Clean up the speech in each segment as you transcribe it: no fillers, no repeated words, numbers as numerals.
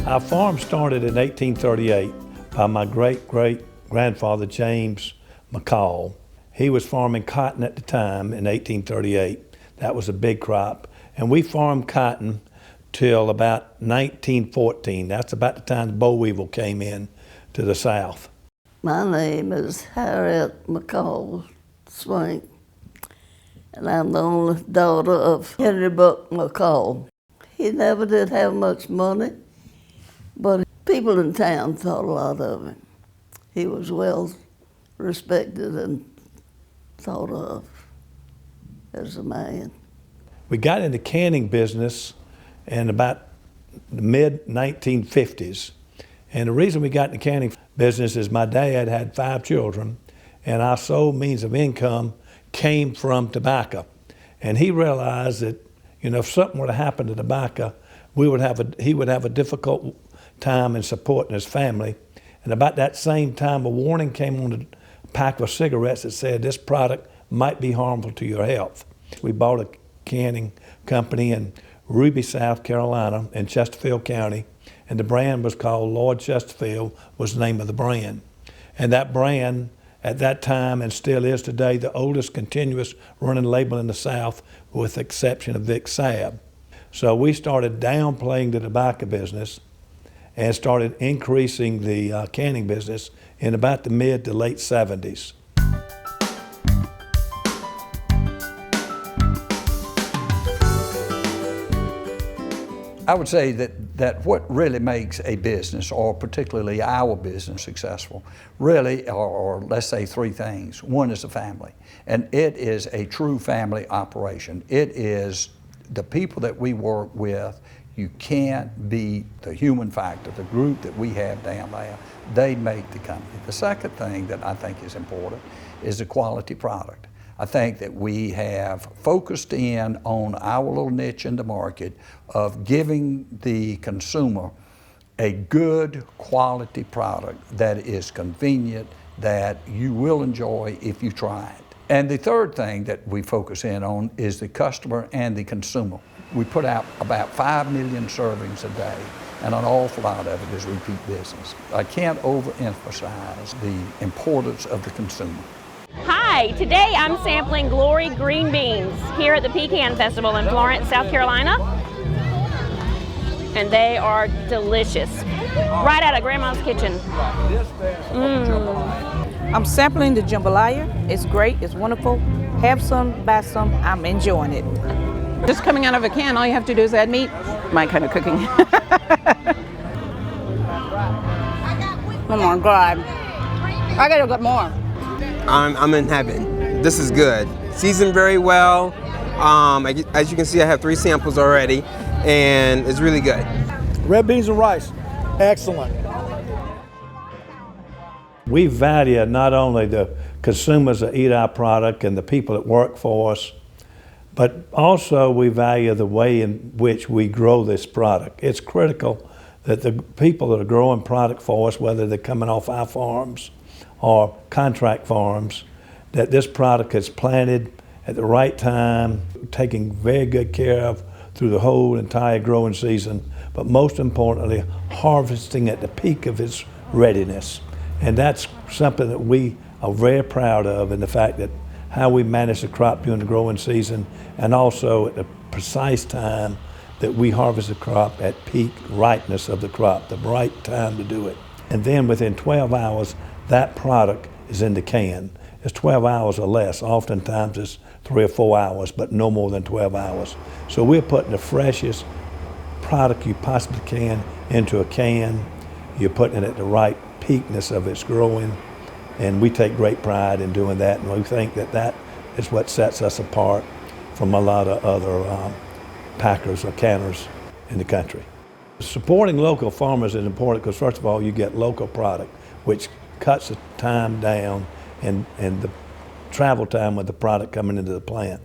Our farm started in 1838 by my great-great-grandfather, James McCall. He was farming cotton at the time in 1838. That was a big crop. And we farmed cotton till about 1914. That's about the time the boll weevil came in to the South. My name is Harriet McCall Swank, and I'm the only daughter of Henry Buck McCall. He never did have much money, but people in town thought a lot of him. He was well respected and thought of as a man. We got into canning business in about the mid-1950s. And the reason we got in the canning business is my dad had 5 children, and our sole means of income came from tobacco. And he realized that, you know, if something were to happen to tobacco, he would have a difficult time in supporting his family. And about that same time, a warning came on the pack of cigarettes that said this product might be harmful to your health. We bought a canning company in Ruby, South Carolina, in Chesterfield County, and the brand was called Lord Chesterfield, was the name of the brand. And that brand, at that time and still is today, the oldest continuous running label in the South, with the exception of Vic Sab. So we started downplaying the tobacco business and started increasing the canning business in about the mid to late 70s. I would say that what really makes a business, or particularly our business, successful, really, or let's say 3 things. One is the family, and it is a true family operation. It is the people that we work with. You can't beat the human factor, the group that we have down there. They make the company. The second thing that I think is important is the quality product. I think that we have focused in on our little niche in the market of giving the consumer a good quality product that is convenient, that you will enjoy if you try it. And the third thing that we focus in on is the customer and the consumer. We put out about 5 million servings a day, and an awful lot of it is repeat business. I can't overemphasize the importance of the consumer. Hi, today I'm sampling Glory green beans here at the Pecan Festival in Florence, South Carolina. And they are delicious. Right out of Grandma's kitchen. I'm sampling the jambalaya. It's great, it's wonderful. Have some, buy some, I'm enjoying it. Just coming out of a can, all you have to do is add meat. My kind of cooking. Come on, God. I gotta get more. I'm in heaven. This is good. Seasoned very well. As you can see, I have 3 samples already, and it's really good. Red beans and rice, excellent. We value not only the consumers that eat our product and the people that work for us, but also we value the way in which we grow this product. It's critical that the people that are growing product for us, whether they're coming off our farms or contract farms, that this product is planted at the right time, taken very good care of through the whole entire growing season, but most importantly, harvesting at the peak of its readiness. And that's something that we are very proud of, in the fact that how we manage the crop during the growing season, and also at the precise time that we harvest the crop at peak ripeness of the crop, the right time to do it. And then within 12 hours, that product is in the can. It's 12 hours or less. Oftentimes it's 3 or 4 hours, but no more than 12 hours. So we're putting the freshest product you possibly can into a can. You're putting it at the right peakness of its growing, and we take great pride in doing that, and we think that that is what sets us apart from a lot of other packers or canners in the country. Supporting local farmers is important because, first of all, you get local product, which cuts the time down and the travel time with the product coming into the plant.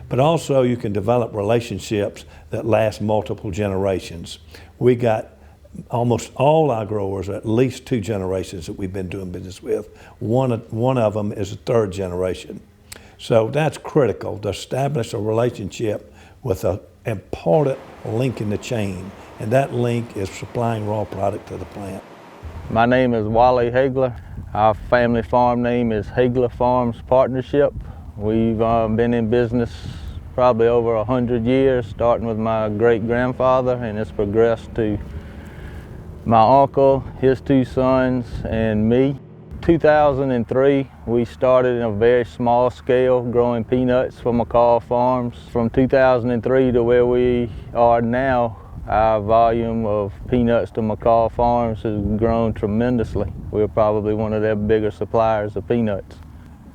But also you can develop relationships that last multiple generations. We got almost all our growers are at least 2 generations that we've been doing business with. One of them is a 3rd generation. So that's critical, to establish a relationship with an important link in the chain. and that link is supplying raw product to the plant. My name is Wally Hagler. Our family farm name is Hagler Farms Partnership. We've been in business probably over 100 years, starting with my great-grandfather, and it's progressed to my uncle, his two sons, and me. 2003, we started in a very small scale growing peanuts for McCall Farms. From 2003 to where we are now, our volume of peanuts to McCall Farms has grown tremendously. We're probably one of their bigger suppliers of peanuts.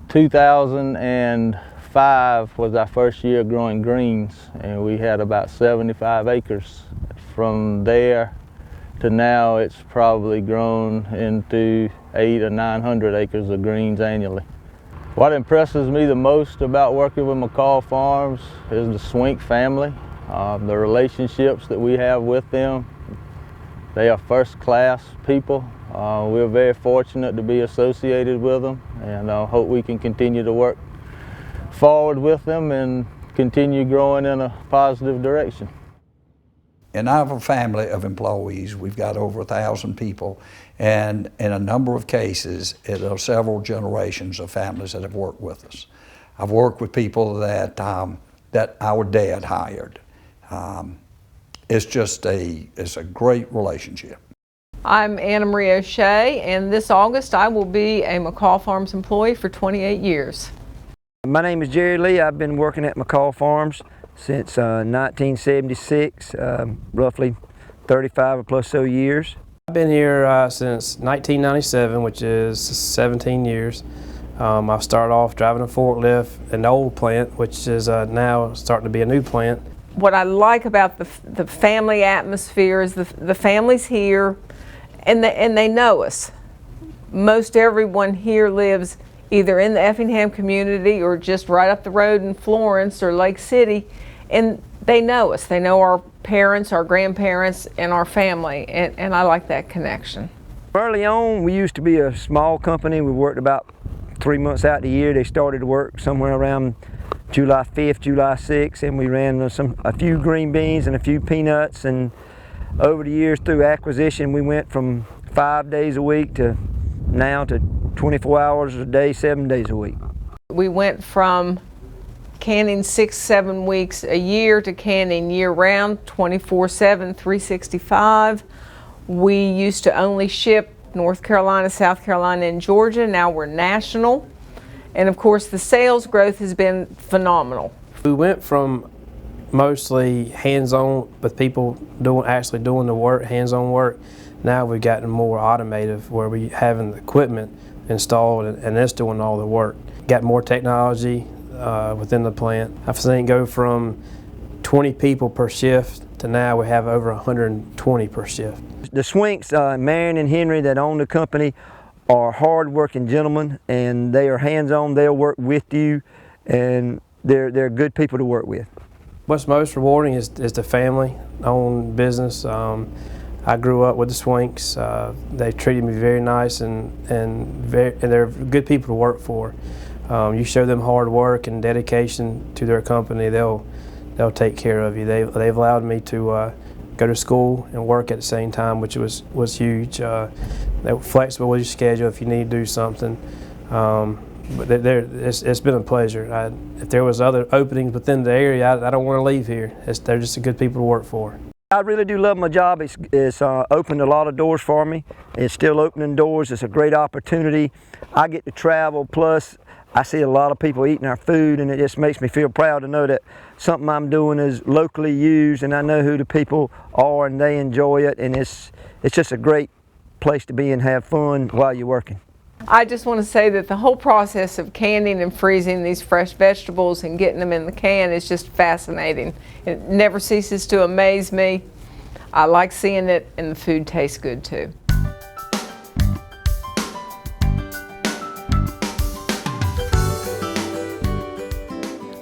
2005 was our first year growing greens, and we had about 75 acres. From there to now, it's probably grown into 800 or 900 acres of greens annually. What impresses me the most about working with McCall Farms is the Swink family, the relationships that we have with them. They are first-class people. We're very fortunate to be associated with them, and I hope we can continue to work forward with them and continue growing in a positive direction. In our family of employees, we've got over 1,000 people, and in a number of cases, there are several generations of families that have worked with us. I've worked with people that our dad hired. It's a great relationship. I'm Anna Marie O'Shea, and this August I will be a McCall Farms employee for 28 years. My name is Jerry Lee. I've been working at McCall Farms since 1976, roughly 35 or plus so years. I've been here since 1997, which is 17 years. I started off driving a forklift in the old plant, which is now starting to be a new plant. What I like about the family atmosphere is the families here, and they know us. Most everyone here lives either in the Effingham community or just right up the road in Florence or Lake City, and they know us. They know our parents, our grandparents, and our family, and I like that connection. Early on, we used to be a small company. We worked about 3 months out the year. They started to work somewhere around July 5th, July 6th, and we ran a few green beans and a few peanuts, and over the years through acquisition, we went from 5 days a week to now to 24 hours a day, 7 days a week. We went from canning 6-7 weeks a year to canning year-round, 24/7, 365. We used to only ship North Carolina, South Carolina, and Georgia. Now we're national. And of course, the sales growth has been phenomenal. We went from mostly hands-on with people actually doing the work, hands-on work. Now we've gotten more automated where we having the equipment installed and it's doing all the work. Got more technology within the plant. I've seen it go from 20 people per shift to now we have over 120 per shift. The Swinks, Marion and Henry that own the company, are hard-working gentlemen, and they are hands-on. They'll work with you, and they're good people to work with. What's most rewarding is the family-owned business. I grew up with the Swinks. They treated me very nice, and they're good people to work for. You show them hard work and dedication to their company, they'll take care of you. They've allowed me to go to school and work at the same time, which was huge. They were flexible with your schedule if you need to do something. But it's been a pleasure. If there was other openings within the area, I don't want to leave here. They're just good people to work for. I really do love my job. It's opened a lot of doors for me. It's still opening doors. It's a great opportunity. I get to travel, plus I see a lot of people eating our food, and it just makes me feel proud to know that something I'm doing is locally used, and I know who the people are and they enjoy it, and it's just a great place to be and have fun while you're working. I just want to say that the whole process of canning and freezing these fresh vegetables and getting them in the can is just fascinating. It never ceases to amaze me. I like seeing it, and the food tastes good too.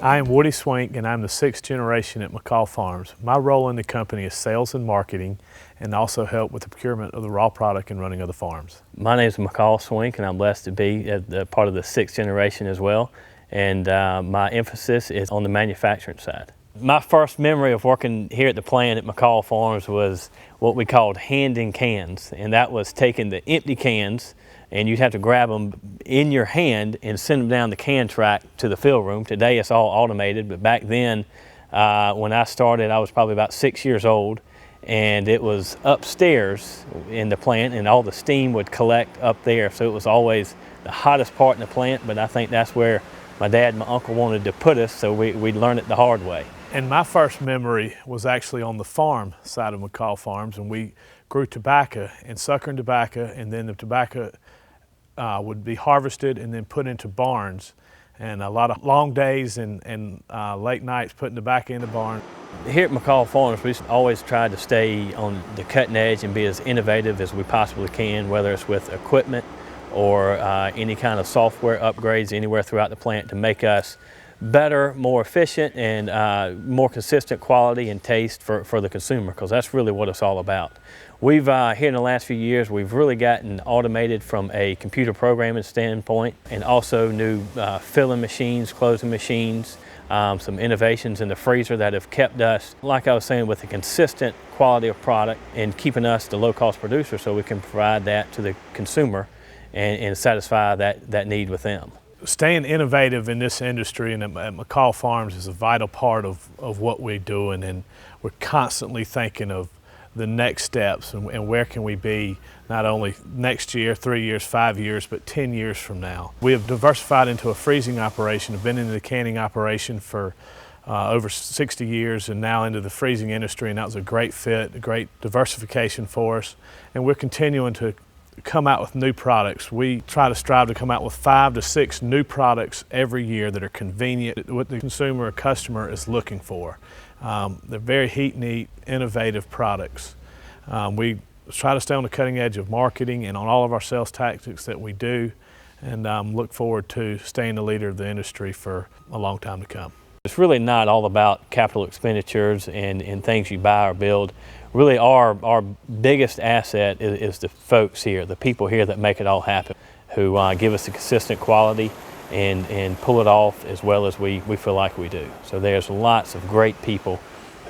I am Woody Swink, and I'm the 6th generation at McCall Farms. My role in the company is sales and marketing, and also help with the procurement of the raw product and running of the farms. My name is McCall Swink, and I'm blessed to be part of the 6th generation as well. And my emphasis is on the manufacturing side. My first memory of working here at the plant at McCall Farms was what we called handing cans, and that was taking the empty cans and you'd have to grab them in your hand and send them down the can track to the fill room. Today it's all automated, but back then when I started I was probably about 6 years old, and it was upstairs in the plant and all the steam would collect up there, so it was always the hottest part in the plant, but I think that's where my dad and my uncle wanted to put us, so we'd learn it the hard way. And my first memory was actually on the farm side of McCall Farms, and we grew tobacco and suckering tobacco, and then the tobacco would be harvested and then put into barns. And a lot of long days and late nights putting tobacco in the barn. Here at McCall Farms, we always try to stay on the cutting edge and be as innovative as we possibly can, whether it's with equipment or any kind of software upgrades anywhere throughout the plant to make us better, more efficient, and more consistent quality and taste for the consumer, because that's really what it's all about. We've, here in the last few years, we've really gotten automated from a computer programming standpoint, and also new filling machines, closing machines, some innovations in the freezer that have kept us, like I was saying, with a consistent quality of product and keeping us the low-cost producer so we can provide that to the consumer and satisfy that need with them. Staying innovative in this industry and at McCall Farms is a vital part of what we're doing, and we're constantly thinking of the next steps and where can we be not only next year, 3 years, 5 years, but 10 years from now. We have diversified into a freezing operation, have been in the canning operation for over 60 years and now into the freezing industry, and that was a great fit, a great diversification for us, and we're continuing to come out with new products. We try to strive to come out with 5 to 6 new products every year that are convenient, what the consumer or customer is looking for. They're very heat and eat, innovative products. We try to stay on the cutting edge of marketing and on all of our sales tactics that we do, and look forward to staying the leader of the industry for a long time to come. It's really not all about capital expenditures and things you buy or build. Really our biggest asset is the folks here, the people here that make it all happen, who give us the consistent quality and pull it off as well as we feel like we do. So there's lots of great people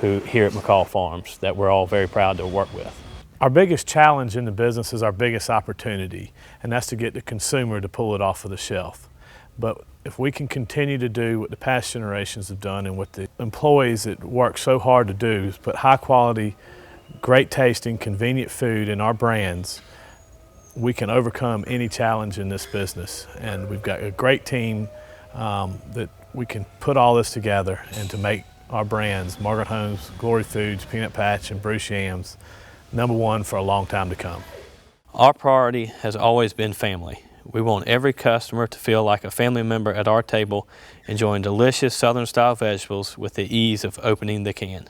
here at McCall Farms that we're all very proud to work with. Our biggest challenge in the business is our biggest opportunity, and that's to get the consumer to pull it off of the shelf. But if we can continue to do what the past generations have done and what the employees that work so hard to do, is put high quality, great tasting, convenient food in our brands, we can overcome any challenge in this business. And we've got a great team that we can put all this together and to make our brands, Margaret Holmes, Glory Foods, Peanut Patch, and Bruce Yams, #1 for a long time to come. Our priority has always been family. We want every customer to feel like a family member at our table, enjoying delicious Southern style vegetables with the ease of opening the can.